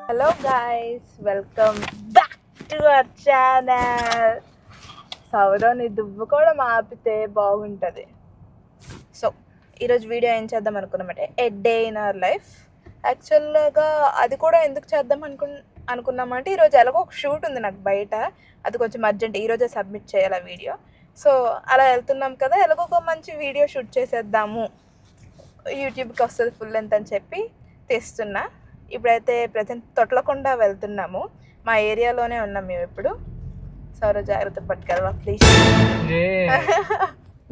Hello guys, welcome back to our channel. సౌరవ్ని దువ్వు కూడా ఆపితే బాగుంటుంది. సో ఈరోజు వీడియో ఏం చేద్దాం అనుకున్నామంటే a day in our life. యాక్చువల్గా అది కూడా ఎందుకు చేద్దాం అనుకున్నామంటే ఈరోజు ఎలాగో ఒక షూట్ ఉంది నాకు బయట, అది కొంచెం అర్జెంట్, ఈరోజే సబ్మిట్ చేయాలి ఆ వీడియో. సో అలా వెళ్తున్నాం కదా, ఎలాగో ఒక మంచి వీడియో షూట్ చేసేద్దాము, యూట్యూబ్కి వస్తుంది ఫుల్ లెంత్ అని చెప్పి తెస్తున్నా. ఇప్పుడైతే ప్రజెంట్ తొట్లకొండ వెళ్తున్నాము, మా ఏరియాలోనే ఉన్నాం మేము ఇప్పుడు. సౌరవ్ జాగ్రత్త పట్టుకెళ్ళవా ప్లీజ్.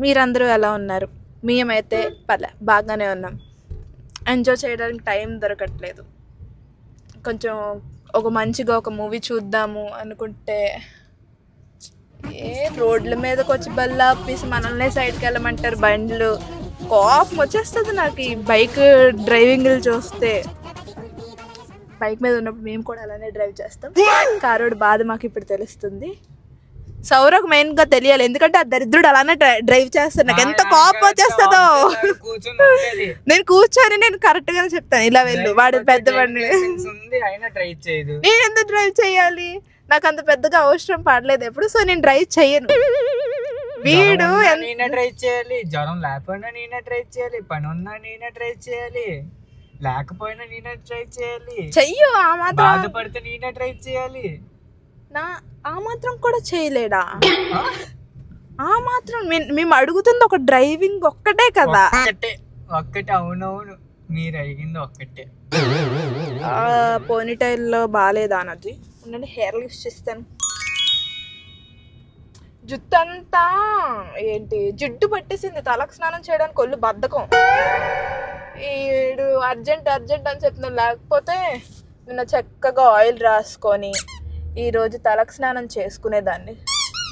మీరందరూ ఎలా ఉన్నారు? మేమైతే బాగానే ఉన్నాం. ఎంజాయ్ చేయడానికి టైం దొరకట్లేదు. కొంచెం మంచిగా ఒక మూవీ చూద్దాము అనుకుంటే రోడ్ల మీదకి వచ్చి బల్ల ఆపేసి మనల్ని సైడ్కి వెళ్ళమంటారు బండ్లు. కోపం వచ్చేస్తుంది నాకు ఈ బైక్ డ్రైవింగ్లు చూస్తే. బైక్ మీద ఉన్నప్పుడు మేము కూడా అలానే డ్రైవ్ చేస్తాం. కారోడు బాధ మాకు ఇప్పుడు తెలుస్తుంది. సౌరవ్ మెయిన్గా తెలియాలి, ఎందుకంటే ఆ దరిద్రుడు అలానే డ్రైవ్ చేస్తాను. నాకు ఎంత కోపం వచ్చేస్తుందో. నేను కూర్చొని నేను కరెక్ట్ గానే చెప్తాను, ఇలా వెళ్ళు, వాడు పెద్ద బండి, నేను ఎందుకు డ్రైవ్ చేయాలి? నాకు అంత పెద్దగా అవసరం పడలేదు ఎప్పుడు, సో నేను డ్రైవ్ చెయ్యను. వీడు నేనే డ్రైవ్ చేయాలి, జ్వరం లేకపోయినా నేనే డ్రైవ్ చేయాలి, పని ఉన్నా నేనే డ్రైవ్ చేయాలి, లేకపోయినా నేనే డ్రైవ్ చేయాలి, చెయ్యు ఆ మాత్రం, బాధపడితే నేనే డ్రైవ్ చేయాలి. ఆ మాత్రం కూడా చేయలేడా? ఆ మాత్రం మేము అడుగుతుంది ఒక డ్రైవింగ్ ఒక్కటే కదా. ఒక్కటే అవునవును, మీరు అడిగింది ఒక్కటే. పోనీటైల్లో బాగాలేదా అన్నది, ఉండండి హెయిర్ లిఫ్ట్ చేస్తాను. జుట్టు అంతా జిడ్డు పట్టేసింది, తలకు స్నానం చేయడానికి ఒళ్ళు బద్ధకం. ఈడు అర్జెంట్ అని చెప్తున్నాను, లేకపోతే నిన్న చక్కగా ఆయిల్ రాసుకొని ఈరోజు తలకు స్నానం చేసుకునేదాన్ని.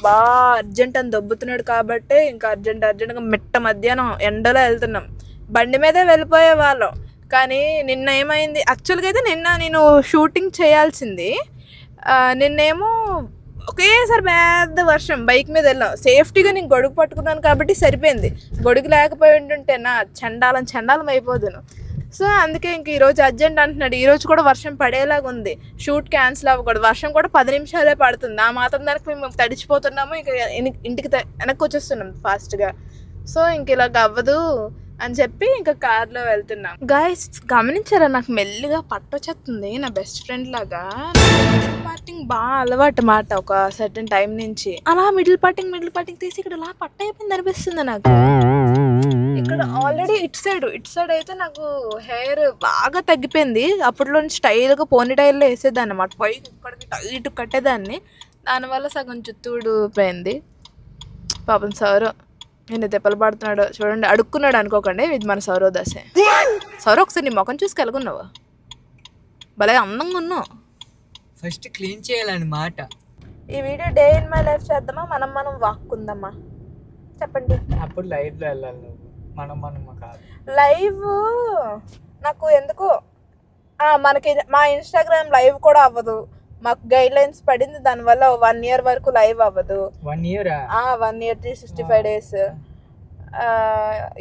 బాగా అర్జెంట్ అని దొబ్బుతున్నాడు కాబట్టి ఇంకా అర్జెంట్గా మిట్ట మధ్యాహ్నం ఎండలో వెళ్తున్నాం. బండి మీదే వెళ్ళిపోయే వాళ్ళం, కానీ నిన్న ఏమైంది, యాక్చువల్గా అయితే నిన్న నేను షూటింగ్ చేయాల్సింది. నిన్నేమో ఒకేసారి పెద్ద వర్షం, బైక్ మీద వెళ్ళాం. సేఫ్టీగా నేను గొడుగు పట్టుకున్నాను కాబట్టి సరిపోయింది. గొడుగు లేకపోయి ఉంటుంటే నా చండాలం అయిపోదును. సో అందుకే ఇంక ఈరోజు అర్జెంట్ అంటున్నాడు. ఈరోజు కూడా వర్షం పడేలాగా ఉంది, షూట్ క్యాన్సిల్ అవ్వకూడదు. వర్షం కూడా 10 నిమిషాలే పడుతుంది. ఆ మాత్రం దానికి మేము తడిచిపోతున్నాము, ఇంకా ఇంటికి వెనక్కి వచ్చేస్తున్నాం ఫాస్ట్గా. సో ఇంక ఇలాగ అవ్వదు అని చెప్పి ఇంకా కార్లో వెళ్తున్నాం. గైస్ గమనించారా, నాకు మెల్లిగా పట్టొచ్చేస్తుంది. నా బెస్ట్ ఫ్రెండ్ లాగా మిడిల్ పార్టింగ్ బాగా అలవాటు మాట. ఒక సర్టన్ టైం నుంచి అలా మిడిల్ పార్టింగ్ తీసి ఇక్కడ అలా పట్ట అయిపోయింది అనిపిస్తుంది నాకు. ఇక్కడ ఆల్రెడీ ఇటు సైడ్ అయితే నాకు హెయిర్ బాగా తగ్గిపోయింది. అప్పట్లో స్టైల్గా పోనీటైల్లో వేసేదాన్ని అన్నమాట, పైకి ఇక్కడికి టైట్ కట్టేదాన్ని. దానివల్ల సగం జుట్టు ఊడిపోయింది. పాపం సౌరవ్ నేను దెబ్బలు పడుతున్నాడు చూడండి. అడుక్కున్నాడు అనుకోకండి, ఇది మన సౌరవ్ దశే. సౌరవ్ ఒకసారి నీ ముఖం చూసి కలుగున్నావు, భలే అందంగా ఉన్నావు. ఫస్ట్ క్లీన్ చేయాలన్నమాట. ఈ video day in my life చేద్దామా, మనం వాక్కుందామా చెప్పండి. అప్పుడు లైవ్లో వెళ్ళాలి నువ్వు, మనం కాదు. లైవ్ నాకు ఎందుకు మనకి మా ఇన్స్టాగ్రామ్ లైవ్ కూడా అవ్వదు, మాకు గైడ్ లైన్స్ పడింది. దానివల్ల 1 year వరకు లైవ్ అవ్వదు. 1 year 1 year 365 days.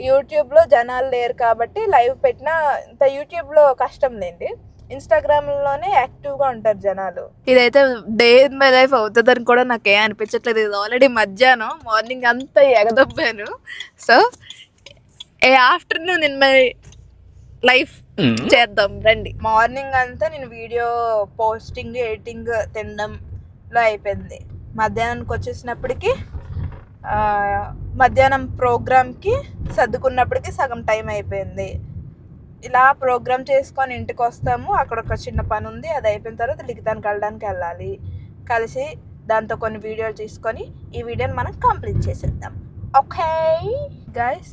యూట్యూబ్లో జనాలు లేరు కాబట్టి లైవ్ పెట్టినా ఇంత యూట్యూబ్లో కష్టం లేండి, ఇన్స్టాగ్రామ్లోనే యాక్టివ్గా ఉంటారు జనాలు. ఇదైతే డే ఇన్ మై లైఫ్ అవుతుందని కూడా నాకేం అనిపించట్లేదు. ఇది ఆల్రెడీ మధ్యాహ్నం, మార్నింగ్ అంతా ఎగదొబ్బాను. So a afternoon in my life చేద్దాం రండి. మార్నింగ్ అంతా నేను వీడియో పోస్టింగ్, ఎడిటింగ్, తినడంలో అయిపోయింది. మధ్యాహ్నానికి వచ్చేసినప్పటికీ మధ్యాహ్నం ప్రోగ్రామ్కి సర్దుకున్నప్పటికీ సగం టైం అయిపోయింది. ఇలా ప్రోగ్రామ్ చేసుకొని ఇంటికి వస్తాము, అక్కడ ఒక చిన్న పని ఉంది, అది అయిపోయిన తర్వాత లిఖితానికి వెళ్ళాలి. కలిసి దాంతో కొన్ని వీడియోలు తీసుకొని ఈ వీడియోని మనం కంప్లీట్ చేసేద్దాం. ఓకే గైస్,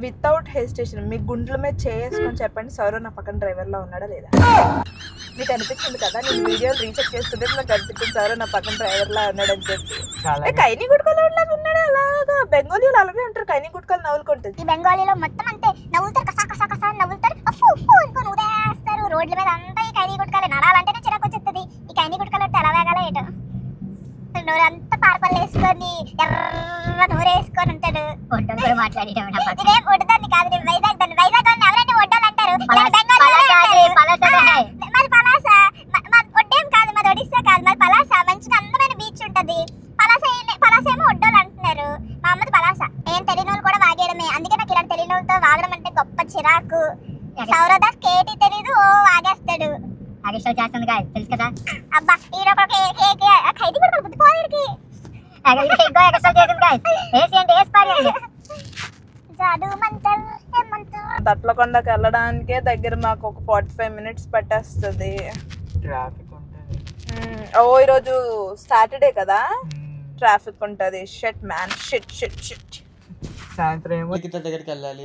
వితౌట్ హెసిటేషన్ మీ గుండెల మీద చేసుకొని చెప్పండి, సౌరవ్ నా పక్కన డ్రైవర్లో ఉన్నాడా లేదా? మీకు అనిపించింది కదా, నేను వీడియోలు రీచెక్ చేస్తుంటే నాకు అనిపించింది సౌరవ్ నా పక్కన డ్రైవర్లా ఉన్నాడని చెప్పి. కైని గుట్కలు ఉన్నాడు అలాగా. బెంగాలీలో అలాగే ఉంటారు, కైని గుట్కలు నవ్వులుకుంటుంది. ఈ బెంగాలీలో మొత్తం అంతే, నవ్వుతారు, కసా నవ్వుతారు, అనుకోని ఉదేస్తారు. రోడ్ల మీద అంతా ఈ కైని గుట్కలే. నడాలంటేనే చిరాకు వచ్చేస్తుంది. ఈ కైని గుట్కలు అంటే ఎలా వేగాల ఏటో, నోరంతా పార్పల్ వేసుకొని ఎర్ర నూరేసుకొని ఉంటాడు. మాట్లాడేదాన్ని కాదు, నేను వైజాగ్ వాళ్ళతో వాగడం అంటే గొప్ప చిరాకు. సౌరదాస్ కేటీ తెలీదు, ఓ వాగేస్తాడు. అగేష్ చేస్తుంది గాయస్, తెలుసు కదా. అబ్బా ఈడ ఒక ఖైదీ కూడా బుద్ధి పోయేడికి. ఇంకో ఎగస్ట్రా చేసింది గాయస్. ఏసీ అంటే ఏస్ పారేయండి. జాదు మంతర్ ఏమంటారు. తట్లకొండకి వెళ్ళడానికే దగ్గర మాకు ఒక 45 minutes పట్టేస్తుంది. ట్రాఫిక్ ఉంటుంది. ఓ ఈరోజు సాటర్డే కదా, ట్రాఫిక్ ఉంటుంది. Shit man, shit shit shit. సాయంత్రం ఏమో దగ్గరికి వెళ్ళాలి.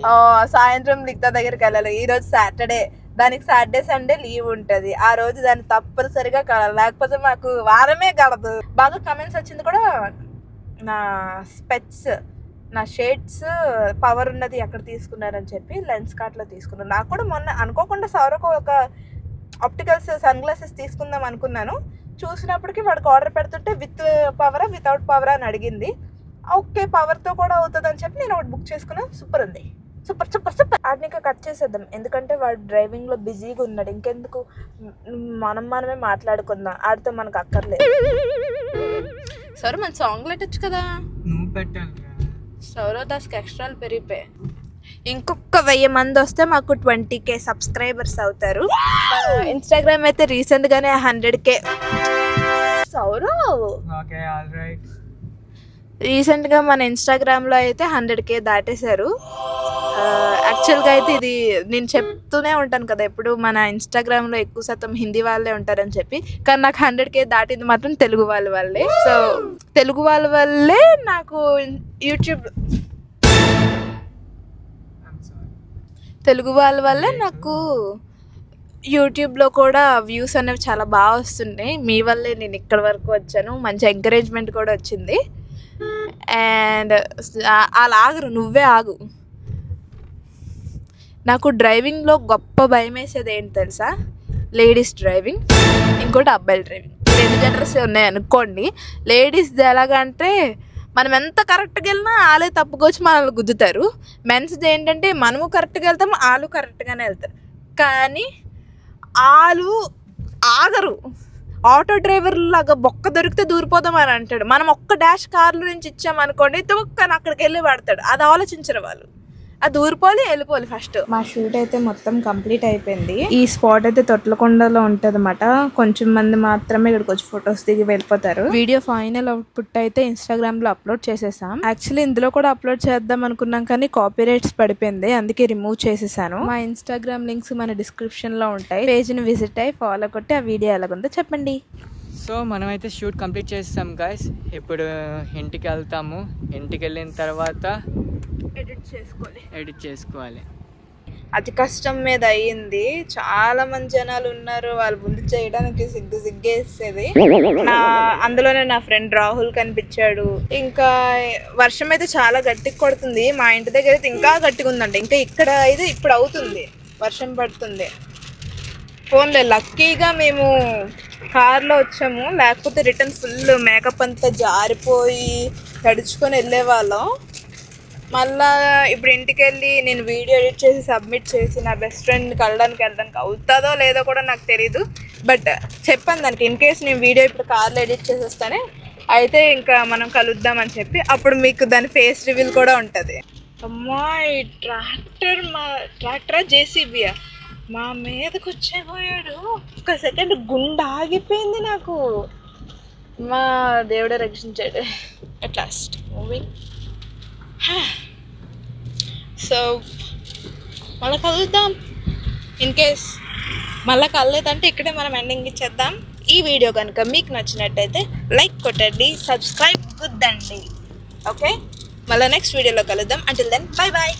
సాయంత్రం లిక్తా దగ్గరికి వెళ్ళాలి. ఈ రోజు సాటర్డే, దానికి సాటర్డే సండే లీవ్ ఉంటది. ఆ రోజు దాన్ని తప్పనిసరిగా కలవాలి, లేకపోతే మాకు వారమే గడదు. బాగా కమెంట్స్ వచ్చింది కూడా, నా స్పెట్స్, నా షేడ్స్ పవర్ ఉన్నది ఎక్కడ తీసుకున్నారని చెప్పి. లెన్స్ కార్ట్లో తీసుకున్నాను. నాకు కూడా మొన్న అనుకోకుండా సౌరకు ఒక ఆప్టికల్స్ సన్ గ్లాసెస్ తీసుకుందాం అనుకున్నాను. చూసినప్పటికీ వాడికి ఆర్డర్ పెడుతుంటే విత్ పవరా వితౌట్ పవరా అని అడిగింది. ఓకే పవర్తో కూడా అవుతుంది అని చెప్పి నేను ఒకటి బుక్ చేసుకున్నాను. సూపర్ ఉంది, సూపర్ సూపర్ సూపర్. వాటిని ఇంకా కట్ చేసేద్దాం, ఎందుకంటే వాడు డ్రైవింగ్లో బిజీగా ఉన్నాడు. ఇంకెందుకు, మనమే మాట్లాడుకుందాం, ఆడితో మనకు అక్కర్లేదు. సరే మన సాంగ్ పెట్టచ్చు కదా. నువ్వు పెట్టాలి. సౌరదాస్కి ఎక్స్ట్రాలు పెరిగిపోయాయి. ఇంకొక 1000 మంది వస్తే మాకు 20K సబ్స్క్రైబర్స్ అవుతారు. ఇన్స్టాగ్రామ్ అయితే రీసెంట్గానే 100K. Sourav okay all right. రీసెంట్గా మన ఇన్స్టాగ్రామ్లో అయితే 100K దాటేశారు. యాక్చువల్గా అయితే ఇది నేను చెప్తూనే ఉంటాను కదా ఎప్పుడు, మన ఇన్స్టాగ్రామ్లో ఎక్కువ శాతం హిందీ వాళ్ళే ఉంటారని చెప్పి. కానీ నాకు 100K దాటింది మాత్రం తెలుగు వాళ్ళ వల్లే. సో తెలుగు వాళ్ళ వల్లే నాకు యూట్యూబ్, తెలుగు వాళ్ళ వల్లే నాకు యూట్యూబ్లో కూడా వ్యూస్ అనేవి చాలా బాగా వస్తున్నాయి. మీ వల్లే నేను ఇక్కడ వరకు వచ్చాను. మంచి ఎంకరేజ్మెంట్ కూడా వచ్చింది. అండ్ అలా ఆగరు, నువ్వే ఆగు. నాకు డ్రైవింగ్లో గొప్ప భయం వేసేది ఏంటి తెలుసా? లేడీస్ డ్రైవింగ్, ఇంకోటి అబ్బాయిల డ్రైవింగ్. 2 జనరల్స్ ఉన్నాయి అనుకోండి. లేడీస్ది ఎలాగంటే మనం ఎంత కరెక్ట్గా వెళ్ళినా వాళ్ళే తప్పుకొచ్చి మనల్ని గుద్దుతారు. మెన్స్ది ఏంటంటే మనము కరెక్ట్గా వెళ్తాం, వాళ్ళు కరెక్ట్గానే వెళ్తారు. కానీ వాళ్ళు ఆగరు. ఆటో డ్రైవర్ లాగా బొక్క దొరికితే దూరిపోదాం అని అంటాడు. మనం ఒక్క డాష్ కార్ల నుంచి ఇచ్చామనుకోండి, తొక్కని అక్కడికి వెళ్ళి పడతాడు. అది ఆలోచించరు వాళ్ళు. అది ఊరిపోవాలి, వెళ్ళిపోవాలి. ఫస్ట్ మా షూట్ అయితే మొత్తం కంప్లీట్ అయిపోయింది. ఈ స్పాట్ అయితే తొట్లకొండలో ఉంటుంది అన్నమాట. కొంచెం మంది మాత్రమే ఇక్కడికి వచ్చి ఫొటోస్ దిగి వెళ్ళిపోతారు. వీడియో ఫైనల్ అవుట్పుట్ అయితే ఇన్స్టాగ్రామ్ లో అప్లోడ్ చేసేసాం. యాక్చువల్లీ ఇందులో కూడా అప్లోడ్ చేద్దాం అనుకున్నాం, కానీ కాపీ రైట్స్ పడిపోయింది, అందుకే రిమూవ్ చేసేసాను. మా ఇన్స్టాగ్రామ్ లింక్స్ మన డిస్క్రిప్షన్ లో ఉంటాయి. పేజ్ ని విజిట్ అయ్యి ఫాలో కొట్టి ఆ వీడియో ఎలాగుందో చెప్పండి. సో మనమైతే షూట్ కంప్లీట్ చేస్తాం గాయస్. ఇప్పుడు ఇంటికి వెళ్తాము. ఇంటికి వెళ్ళిన తర్వాత ఎడిట్ చేసుకోవాలి. అతి కష్టం మీద అయ్యింది. చాలా మంది జనాలు ఉన్నారు, వాళ్ళ ముందు చేయడానికి సిగ్గేసేది. అందులోనే నా ఫ్రెండ్ రాహుల్ కనిపించాడు. ఇంకా వర్షం అయితే చాలా గట్టిగా కొడుతుంది. మా ఇంటి దగ్గర అయితే ఇంకా గట్టిగా ఉందంట. ఇంకా ఇక్కడ అయితే ఇప్పుడు అవుతుంది, వర్షం పడుతుంది. ఫోన్లే లక్కీగా మేము కార్లో వచ్చాము, లేకపోతే రిటర్న్ ఫుల్ మేకప్ అంతా జారిపోయి తడుచుకొని వెళ్ళేవాళ్ళం. మళ్ళా ఇప్పుడు ఇంటికి వెళ్ళి నేను వీడియో ఎడిట్ చేసి సబ్మిట్ చేసి నా బెస్ట్ ఫ్రెండ్ని వెళ్ళడానికి అవుతుందో లేదో కూడా నాకు తెలీదు. బట్ చెప్పాను దానికి, ఇన్ కేస్ నేను వీడియో ఇప్పుడు కార్లో ఎడిట్ చేసేస్తానే అయితే ఇంకా మనం కలుద్దామని చెప్పి. అప్పుడు మీకు దాని ఫేస్ రివీల్ కూడా ఉంటుంది. అమ్మా ఈ ట్రాక్టరా జేసీబీయా మా మీదకి వచ్చేపోయాడు. ఒక సెకండ్ గుండె ఆగిపోయింది నాకు. మా దేవుడే రక్షించాడు అట్ లాస్ట్. మూవింగ్. సో మళ్ళీ కలుద్దాం. ఇన్ కేస్ మళ్ళీ కలలేదంటే ఇక్కడే మనం ఎండింగ్ ఇచ్చేద్దాం. ఈ వీడియో కనుక మీకు నచ్చినట్టయితే లైక్ కొట్టండి, సబ్స్క్రైబ్ కుద్దండి. ఓకే, మళ్ళీ నెక్స్ట్ వీడియోలో కలుద్దాం. Until then bye bye.